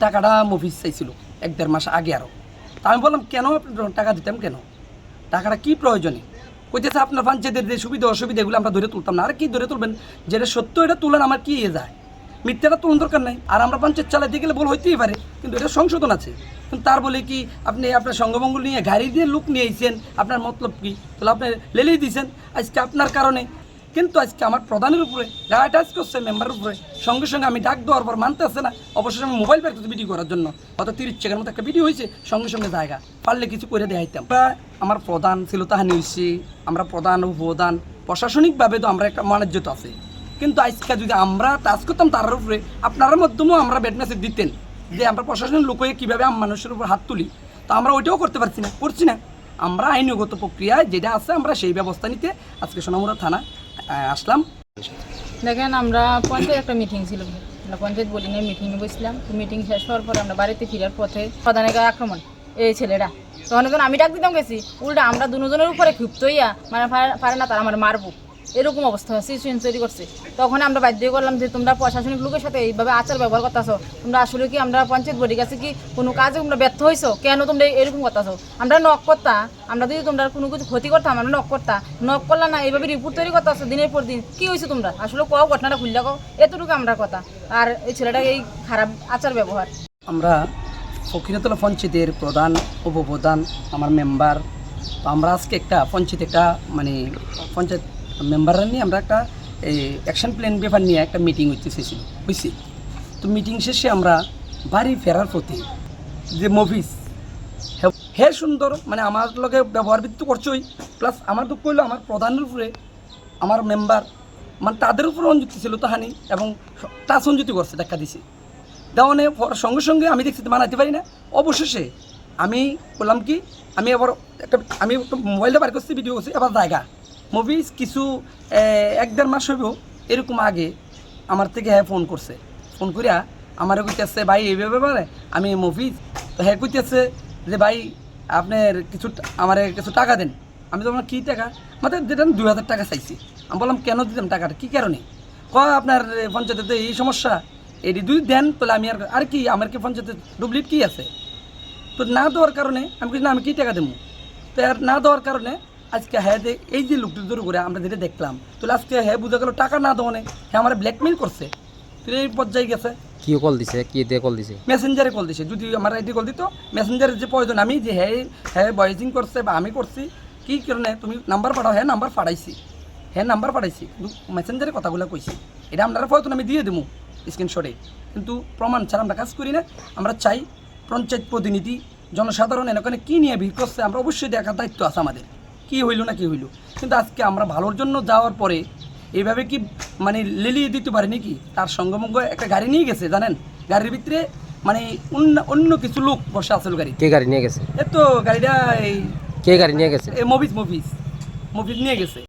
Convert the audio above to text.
টাকাটা মফিজ চাইছিল 1-1.5 মাস আগে আরও। তা আমি বললাম কেন আপনি টাকা দিতাম কেন, টাকাটা কী প্রয়োজনে? কইতেছে আপনার পঞ্চায়েতের যে সুবিধা অসুবিধা এগুলো আমরা ধরে তুলতাম না। আর কি ধরে তুলবেন, যেটা সত্য এটা তুলেন, আমার কি যায়, মিথ্যাটা তুলন দরকার নাই। আর আমরা পঞ্চায়েত চালাতে গেলে বল হইতেই পারে, কিন্তু এটা সংশোধন আছে। কিন্তু তার বলে কি আপনি আপনার সঙ্গমঙ্গল নিয়ে গাড়ি দিয়ে লোক নিয়ে আইছেন, আপনার মতলব কি? তাহলে আপনি লেলেই দিয়েছেন আজকে আপনার কারণে। কিন্তু আজকে আমার প্রধানের উপরে গায়ে টাচ করছে, মেম্বারের উপরে, সঙ্গে সঙ্গে আমি ডাক দেওয়ার পর মানতে আসছে না। অবশ্যই আমি মোবাইল বের করতে ভিডিও করার জন্য, হয়তো 30 সেকেন্ডের মতো একটা ভিডিও হয়েছে, সঙ্গে সঙ্গে জায়গা পারলে কিছু করে দেখাইতাম। আমার প্রধান ছিল তাহানি হয়েছে, আমরা প্রধান উপপ্রধান প্রশাসনিকভাবে তো আমরা একটা মানাজ্যতা আছে। কিন্তু আজকে যদি আমরা টাচ করতাম তার উপরে, আপনার মাধ্যমেও আমরা ব্যাড মেসেজ দিতেন যে আমরা প্রশাসনের লোক হয়ে কীভাবে মানুষের উপর হাত তুলি, তো আমরা ওইটাও করতে পারছি না, করছি না। আমরা আইনগত প্রক্রিয়ায় যেটা আছে আমরা সেই ব্যবস্থা নিতে আজকে সোনামুড়া থানা আসলাম। দেখেন, আমরা পঞ্চায়েত একটা মিটিং ছিল, পঞ্চায়েত বোর্ডিংয়ের মিটিংয়ে বসছিলাম। মিটিং শেষ হওয়ার পরে আমরা বাড়িতে ফেরার পথে প্রধানের গায়ে আক্রমণ এই ছেলেরা। তখন যখন আমি ডাক দিতাম গেছি, উল্টা আমরা দুজনের উপরে ক্ষিপ্ত হইয়া মানে পারে না তারা আমার মারবো, এরকম অবস্থা সিচুয়েশন তৈরি করছে। তখন আমরা বাধ্য করলাম যে তোমরা প্রশাসনিক লোকের সাথে এইভাবে আচার ব্যবহার করতেছো, তোমরা আসলে কি আমরা পঞ্চায়েত বোর্ডের কাছে কি কোনো কাজে তোমরা ব্যর্থ হয়েছো, কেন তোমরা এরকম করতেছো? আমরা নক করতাম, আমরা যদি তোমরা কোনো কিছু ক্ষতি করতাম আমরা নক করতাম, নক করলাম না, এইভাবে রিপোর্ট তৈরি করতেছো দিনের পর দিন। কী হয়েছে তোমরা আসলে কও, ঘটনাটা খুললে কও, এতটুকু আমরা কথা। আর এই ছেলেটা এই খারাপ আচার ব্যবহার। আমরা ফকিরতলা পঞ্চায়েতের প্রধান উপপ্রধান আমার মেম্বার, তো আমরা আজকে একটা পঞ্চায়েত একটা মানে পঞ্চায়েত মেম্বাররা নিয়ে আমরা একটা এই অ্যাকশন প্ল্যান ব্যাপার নিয়ে একটা মিটিং হইতেছিল বুঝছি। তো মিটিং শেষে আমরা বাড়ি ফেরার পথে যে মফিজ হে সুন্দর মানে আমার লগে ব্যবহার বৃত্তি করছোই, প্লাস আমার দুঃখ হইলো আমার প্রধানের উপরে আমার মেম্বার মানে তাদের উপরে অনুযুক্তি ছিল তাহানি, এবং টাচ অনুযুক্তি করছে, দেখা দিছে দেওয়ানে সঙ্গে সঙ্গে আমি দেখছি মানাতে পারি না। অবশেষে আমি বললাম কি, আমি আবার আমি মোবাইলটা বার করছি, ভিডিও করছি, আবার জায়গা মুভিজ কিছু 1-1.5 মাস হইব এরকম আগে আমার থেকে হ্যাঁ ফোন করছে। ফোন করিয়া আমার কইতেছে ভাই এইভাবে ব্যাপারে আমি মুভিজ, তো হ্যাঁ কইতেছে যে ভাই আপনার আমার কিছু টাকা দেন। আমি তো আমার কী টাকা, আমাদের যেটা 2000 টাকা চাইছি। আমি বললাম কেন দিতাম টাকাটা, কী কারণে? আপনার পঞ্চায়েতে এই সমস্যা, এটি দুই দেন তাহলে আমি আর কি আমার কি পঞ্চায়েতে ডুপ্লিকেট কী আছে? তো না দেওয়ার কারণে আমি কিছু না, আমি কী টাকা দেবো? তো আর না দেওয়ার কারণে আজকে হ্যাঁ এই যে লোকটি জোর করে আমরা যেটা দেখলাম, তাহলে আজকে হ্যাঁ বুঝা গেল টাকা না দেওয়ানে হ্যাঁ আমার ব্ল্যাকমেল করছে। তো এই পর্যায়ে গেছে, কি কল দিছে, কি দিয়ে কল দিছে? মেসেঞ্জারে কল দিছে। যদি আমার আইডি কল দিত মেসেঞ্জারের যে প্রয়োজন, আমি যে হ্যাঁ হ্যাঁ ভয়েসিং করছে বা আমি করছি, কী কারণে তুমি নাম্বার পাঠাও, হ্যাঁ নাম্বার পাঠাইছি, হ্যাঁ নাম্বার পাঠাইছি, কিন্তু মেসেঞ্জারে কথাগুলো কইছি। এটা আপনারা প্রয়োজন আমি দিয়ে দেবো স্ক্রিনশটে, কিন্তু প্রমাণ ছাড়া আমরা কাজ করি না। আমরা চাই পঞ্চায়েত প্রতিনিধি জনসাধারণ এখানে কী নিয়ে ভিড় করছে আমরা অবশ্যই দেখার দায়িত্ব আছে আমাদের, কী হইল না কী হইল। কিন্তু আজকে আমরা ভালোর জন্য যাওয়ার পরে এইভাবে কি মানে লেলিয়ে দিতে পারি নাকি? তার সঙ্গমঙ্গ একটা গাড়ি নিয়ে গেছে জানেন, গাড়ির ভিতরে মানে অন্য কিছু লোক বসে আছে। গাড়ি কে গাড়ি নিয়ে গেছে? তো গাড়িটা এই কে গাড়ি নিয়ে গেছে? মফিজ নিয়ে গেছে।